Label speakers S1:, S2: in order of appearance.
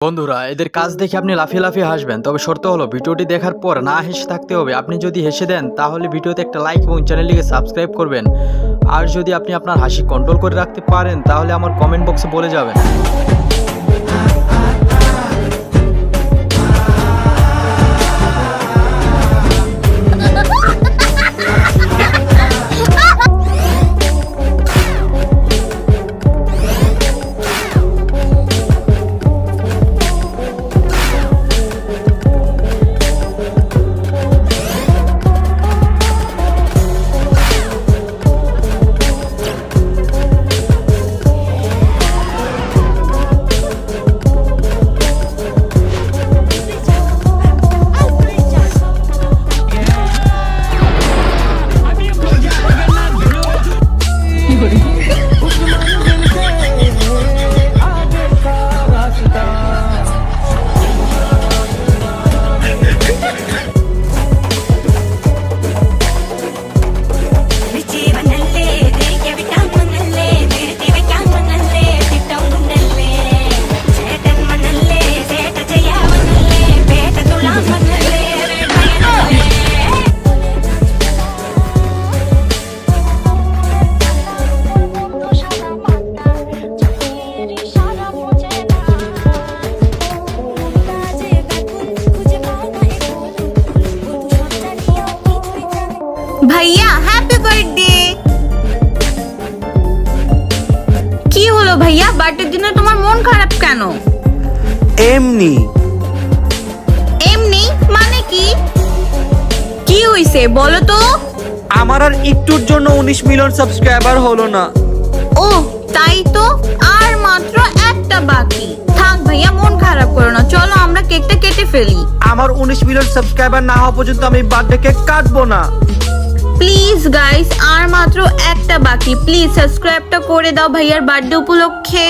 S1: বন্ধুরা, এদের কাজ দেখে আপনি লাফিয়ে লাফিয়ে হাসবেন, তবে শর্ত হলো ভিডিওটি দেখার পর না হেসে থাকতে হবে। আপনি যদি হেসে দেন তাহলে ভিডিওতে একটা লাইক এবং চ্যানেলটিকে সাবস্ক্রাইব করবেন। আর যদি আপনি আপনার হাসি কন্ট্রোল করে রাখতে পারেন তাহলে আমার কমেন্ট বক্সে বলে যাবেন।
S2: ভাইয়া হ্যাপি বার্থডে। কি হলো ভাইয়া, বার্থডের দিনে তোমার মন খারাপ কেন?
S3: এমনি
S2: এমনি মানে কি? কি হইছে বলো তো?
S3: আমার আর একটুর জন্য 19 মিলিয়ন সাবস্ক্রাইবার হলো না।
S2: ও তাই তো, আর মাত্র একটা বাকি। থাক ভাইয়া, মন খারাপ করো না, চলো আমরা কেকটা কেটে ফেলি।
S3: আমার 19 মিলিয়ন সাবস্ক্রাইবার না হওয়া পর্যন্ত আমি বার্থডে কেক কাটবো না।
S2: প্লিজ গাইস, আর মাত্র একটা বাকি, প্লিজ সাবস্ক্রাইবটা করে দাও ভাইয়ার বার্থডে উপলক্ষে।